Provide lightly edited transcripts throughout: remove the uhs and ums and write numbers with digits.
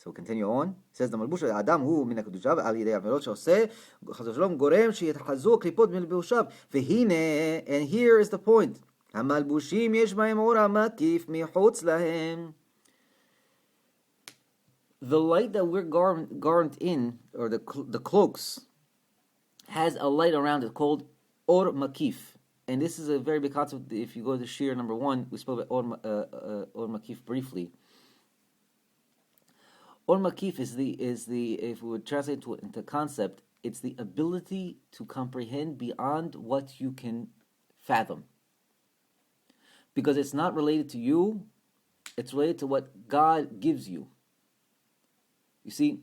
So continue on. It says the מלבוש האדם הוא מן הקדושה ועל ידי עבירות שעושה חס ושלום גורם שיתחזו הקליפות מלבושיו. והנה, and here is the point. המלבושים יש בהם אור המקיף מחוץ להם. The light that we're garment in, or the cloaks, has a light around it called or makif. And this is a very big concept. If you go to Shir number 1, we spoke about or makif briefly. Or makif is the if we would translate it into concept, it's the ability to comprehend beyond what you can fathom. Because it's not related to you, it's related to what God gives you. You see,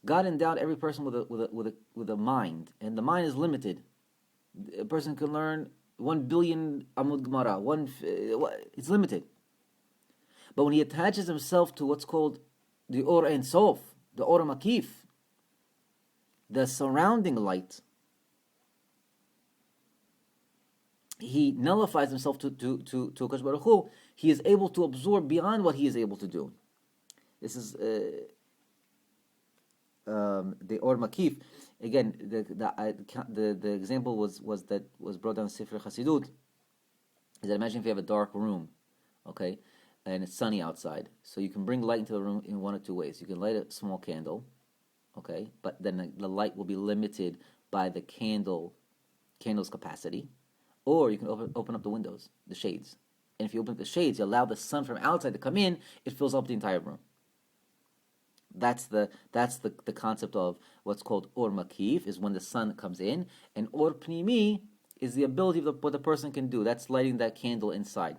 God endowed every person with a mind, and the mind is limited. A person can learn 1 billion Amud Gemara. It's limited. But when he attaches himself to what's called the Or Ein Sof, the Or Makif, the surrounding light, he nullifies himself to Hakadosh Baruch Hu. He is able to absorb beyond what he is able to do. This is the Or Makif. Again, the example was brought down in Sefer Chasidut. Is that imagine if you have a dark room, okay, and it's sunny outside, so you can bring light into the room in one of two ways. You can light a small candle, okay, but then the light will be limited by the candle's capacity, or you can open up the windows, the shades, and if you open up the shades, you allow the sun from outside to come in, it fills up the entire room. That's the concept of what's called Or Makif, is when the sun comes in, and Or Pnimi is the ability of what the person can do. That's lighting that candle inside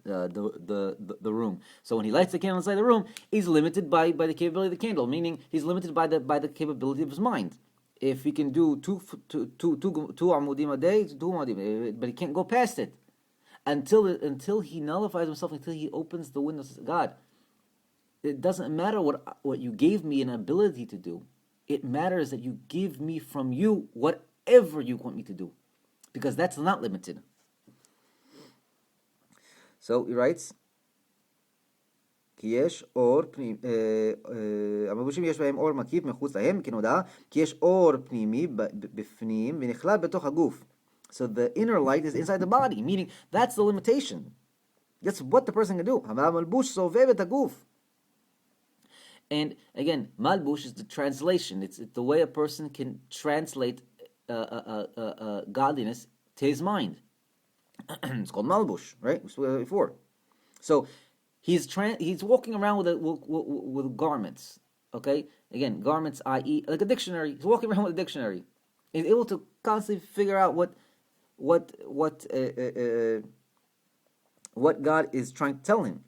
the room. So when he lights the candle inside the room, he's limited by the capability of the candle, meaning he's limited by the capability of his mind. If he can do two amudim a day, but he can't go past it until he nullifies himself, until he opens the windows to God. It doesn't matter what you gave me an ability to do. It matters that you give me from you whatever you want me to do, because that's not limited. So he writes, כי יש אור פנימי, המלבושים יש בהם אור מקיף מחוץ להם, כנודע, כי יש אור פנימי בפנים ונכלל בתוך הגוף. So the inner light is inside the body, meaning that's the limitation. That's what the person can do. המלבוש סובב את הגוף. And again, malbush is the translation. It's the way a person can translate godliness to his mind. It's called malbush, right? We spoke before. So he's walking around with garments. Okay, again, garments, i.e., like a dictionary. He's walking around with a dictionary. He's able to constantly figure out what God is trying to tell him.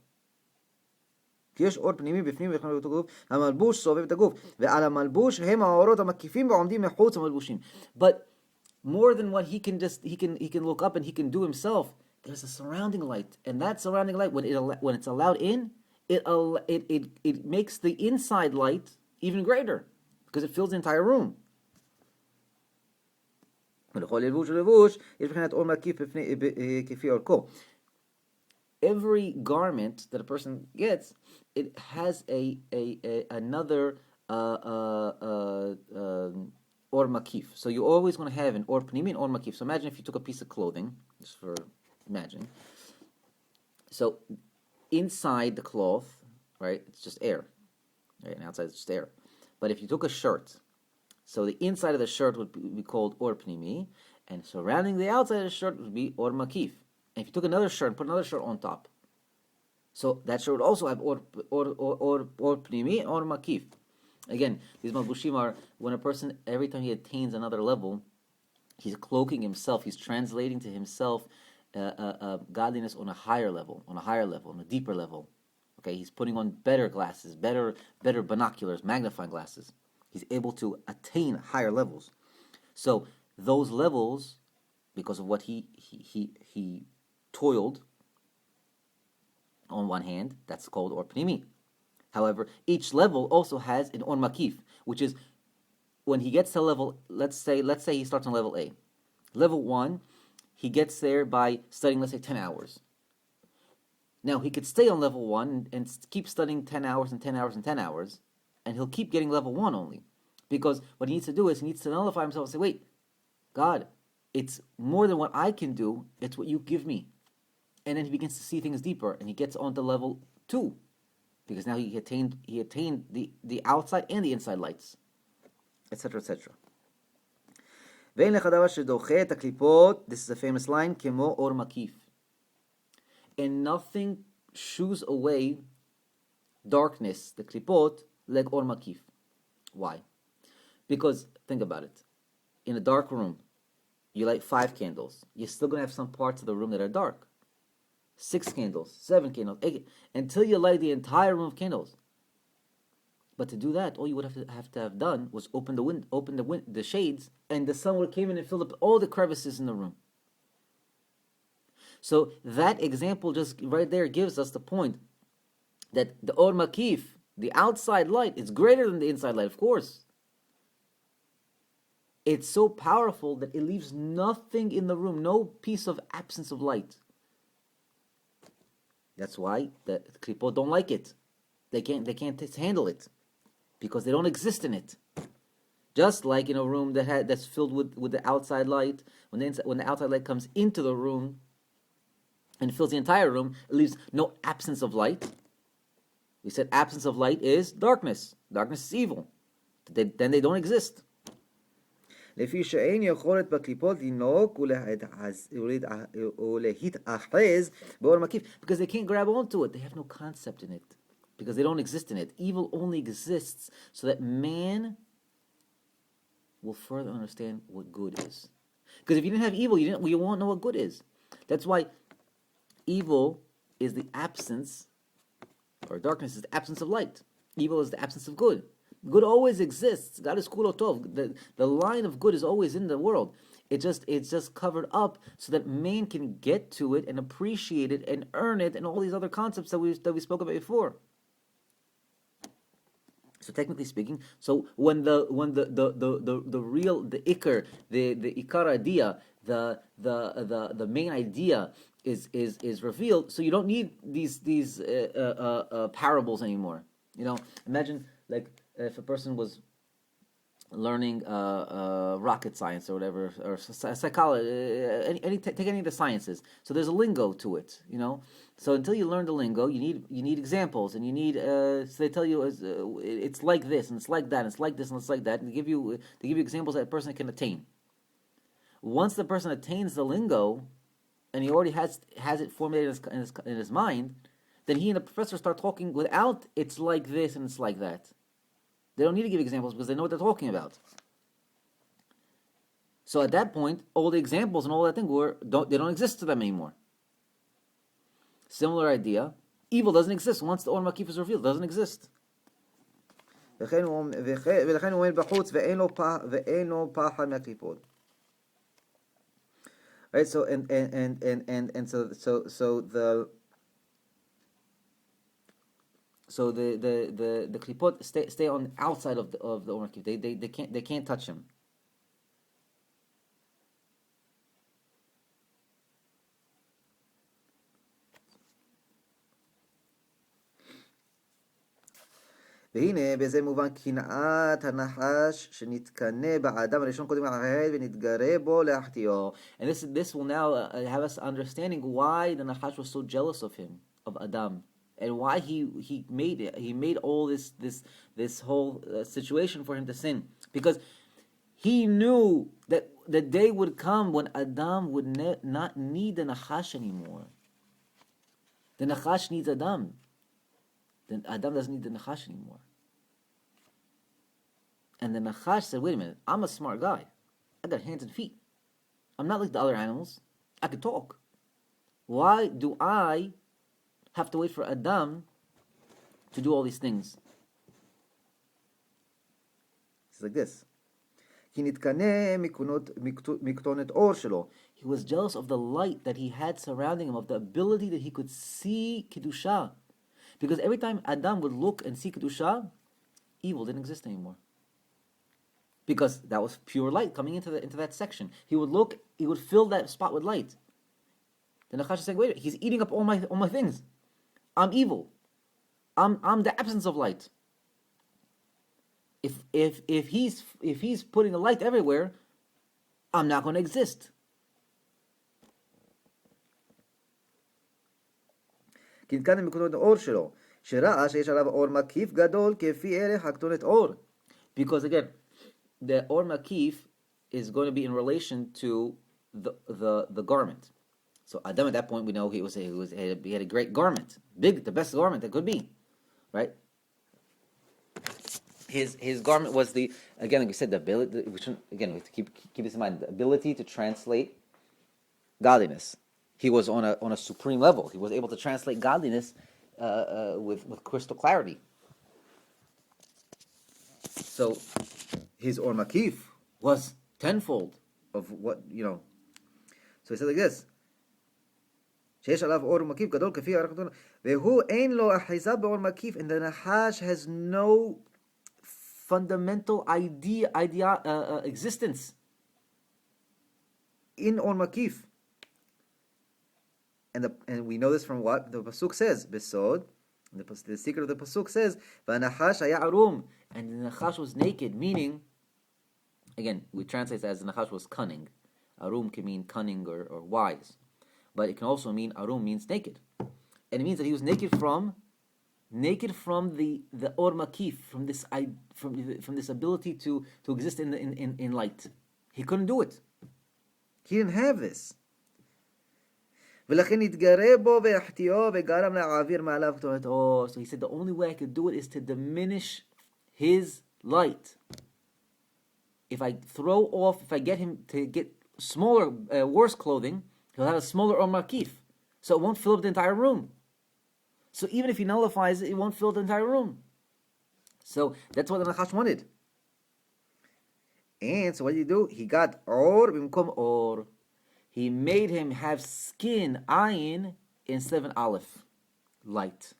יש אור פנימי בפנים ונכלל באותו גוף, המלבוש סובב את הגוף, ועל המלבוש הם האורות המקיפים ועומדים מחוץ המלבושים. But more than what he can look up and he can do himself, there's a surrounding light, and that surrounding light, when it's allowed in, it makes the inside light even greater, because it fills the entire room. ולכל לבוש ולבוש יש מבחינת אור מקיף כפי אורכו. Every garment that a person gets, it has another or makif. So you're always going to have an or pnimi and or makif. So imagine if you took a piece of clothing, just for imagine. So inside the cloth, right, it's just air, right, and outside it's just air. But if you took a shirt, so the inside of the shirt would be called or pnimi, and surrounding the outside of the shirt would be or makif. And if you took another shirt and put another shirt on top, so that shirt would also have or pnimi or makif. Again, these malbushim are when a person, every time he attains another level, he's cloaking himself, he's translating to himself godliness on a higher level, on a deeper level. Okay, he's putting on better glasses, better binoculars, magnifying glasses. He's able to attain higher levels. So those levels, because of what he toiled, on one hand, that's called or pnimi. However, each level also has an or makif, which is when he gets to level, let's say he starts on level A. Level 1, he gets there by studying, let's say, 10 hours. Now, he could stay on level 1 and keep studying 10 hours and 10 hours and 10 hours, and he'll keep getting level 1 only. Because what he needs to do is he needs to nullify himself and say, wait, God, it's more than what I can do, it's what you give me. And then he begins to see things deeper, and he gets on to level 2. Because now he attained the outside and the inside lights, etc., etc. This is a famous line, Kemo or makif. And nothing shoos away darkness, the klipot, like or makif. Why? Because, think about it. In a dark room, you light 5 candles. You're still going to have some parts of the room that are dark. 6 candles, 7 candles, 8, until you light the entire room of candles. But to do that, all you would have to have done was open the shades, and the sun would have came in and filled up all the crevices in the room. So that example just right there gives us the point that the or makif, the outside light, is greater than the inside light, of course. It's so powerful that it leaves nothing in the room, no piece of absence of light. That's why the klipot don't like it. They can't handle it because they don't exist in it. Just like in a room that's filled with the outside light, when the outside light comes into the room and fills the entire room, it leaves no absence of light. We said absence of light is darkness. Darkness is evil. Then they don't exist. לפי שאין יכולת בקליפות לנהוג ולהתאחז באור מקיף. Because they can't grab onto it. They have no concept in it. Because they don't exist in it. Evil only exists so that man will further understand what good is. Because if you didn't have evil, you won't know what good is. That's why evil is the absence, or darkness is the absence of light. Evil is the absence of good. Good always exists. God is kul tov. The line of good is always in the world. It's just covered up so that man can get to it and appreciate it and earn it and all these other concepts that we spoke about before. So technically speaking, so when the real ikar, the ikar idea, the main idea is revealed, so you don't need these parables anymore. Imagine like if a person was learning rocket science or whatever, or psychology, take any of the sciences. So there's a lingo to it, So until you learn the lingo, you need examples, and you need. So they tell you it's like this, and it's like that, and it's like this, and it's like that, and they give you examples that a person can attain. Once the person attains the lingo, and he already has it formulated in his mind, then he and the professor start talking without it's like this and it's like that. They don't need to give examples because they know what they're talking about. So at that point, all the examples and all that thing they don't exist to them anymore. Similar idea, evil doesn't exist once the Or Makif is revealed. It doesn't exist. ולכן הוא עומד בחוץ ואין לו פחד מהקליפות. Right, so So the klipot stay on the outside of the Or Makif. They can't touch him. והנה בזה מובן קנאת הנחש שנתקנא באדם הראשון קודם לחטא ונתגרה בו להחטיאו. And this will now have us understanding why the Nachash was so jealous of him, of Adam, and why he made all this whole situation for him to sin, because he knew that the day would come when Adam would not need the Nachash anymore. The Nachash needs Adam. Then Adam doesn't need the Nachash anymore. And the Nachash said, wait a minute, I'm a smart guy. I got hands and feet. I'm not like the other animals. I could talk. Why do I have to wait for Adam to do all these things? It's like this. He was jealous of the light that he had surrounding him, of the ability that he could see Kedusha. Because every time Adam would look and see Kedusha, evil didn't exist anymore. Because that was pure light coming into that section. He would look, he would fill that spot with light. The Nachash is saying, wait, he's eating up all my things. I'm evil. I'm the absence of light. If he's putting a light everywhere, I'm not going to exist. כי נתקן מנקודות האור שלו, שראה שיש עליו אור מקיף גדול כפי ערך הקטורת אור. Because again, the or makif is going to be in relation to the garment. So Adam at that point we know he had a great garment, the best garment that could be, right? His garment was again, like we said, the ability. We have to keep this in mind: the ability to translate godliness. He was on a supreme level. He was able to translate godliness with crystal clarity. So his or makif was tenfold of what, So he said like this, שיש עליו אור מקיף גדול כפי ערך הקטורת, והוא אין לו אחיזה באור מקיף, and the nahash has no fundamental existence in or makif. And we know this from what the pasuk says, besod. The secret of the pasuk says, "V'nachash haya arum," and the nachash was naked, meaning, again, we translate it as the nachash was cunning. Arum can mean cunning or wise, but it can also mean arum means naked, and it means that he was naked from the or makif, from this ability to exist in light. He couldn't do it. He didn't have this. ולכן נתגרה בו ויחטיאו וגרם להעביר מעליו קטורת אור. So he said the only way I could do it is to diminish his light. If I get him to get smaller, worse clothing, he'll have a smaller or makif. So it won't fill up the entire room. So even if he nullifies it, it won't fill the entire room. So that's what the Nachash wanted. And so what did he do? He got or bimkom or. He made him have skin, ayin, instead of an aleph, light.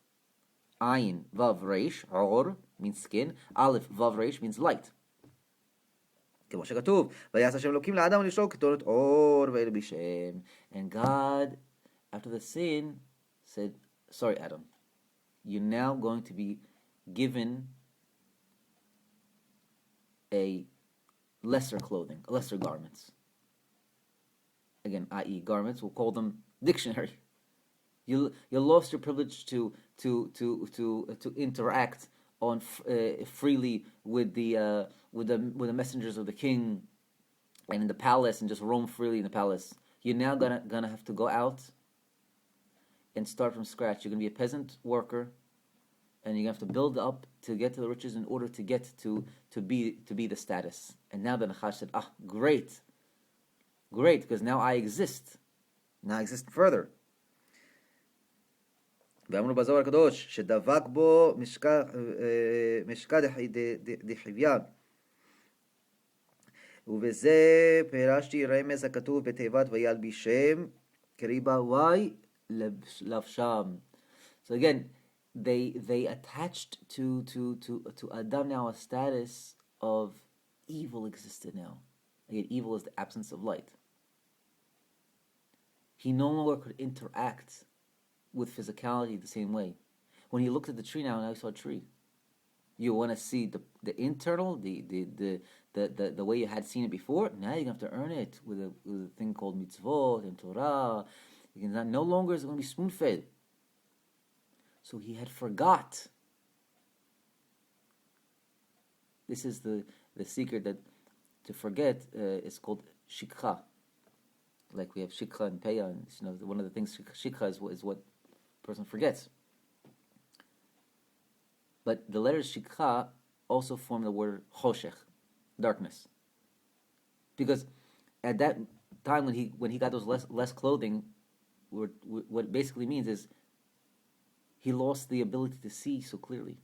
Ayin, vav, reish, or means skin. Aleph, vav, reish means light. כמו שכתוב, ויעש השם אלוקים לאדם ולאשתו קטורת אור וילבישם. And God, after the sin, said, sorry, Adam, you're now going to be given a lesser clothing, lesser garments. Again, i.e., garments. We'll call them dictionary. You lost your privilege to interact on freely with the messengers of the king and in the palace and just roam freely in the palace. You're now gonna have to go out and start from scratch. You're gonna be a peasant worker, and you're gonna have to build up to get to the riches in order to get to be the status. And now the Nachash said, great, because now I exist. Now I exist further. ואמרנו בזוהר הקדוש שדבק בו משקע דחוויה, ובזה פירשתי רמז הכתוב בתיבת וילבישם קריבה וואי לבשם. So again, they attached to Adam now a status of evil existed now. Again, evil is the absence of light. He no longer could interact with physicality the same way. When he looked at the tree now he saw a tree. You want to see the internal, the way you had seen it before. Now you're going to have to earn it with a thing called mitzvot and Torah. No longer is it going to be spoon-fed. So he had forgot. This is the secret that to forget is called shikha. Like we have shikha and peya, and one of the things shikha is what a person forgets. But the letters shikha also form the word choshech, darkness. Because at that time when he got those less clothing, what it basically means is he lost the ability to see so clearly.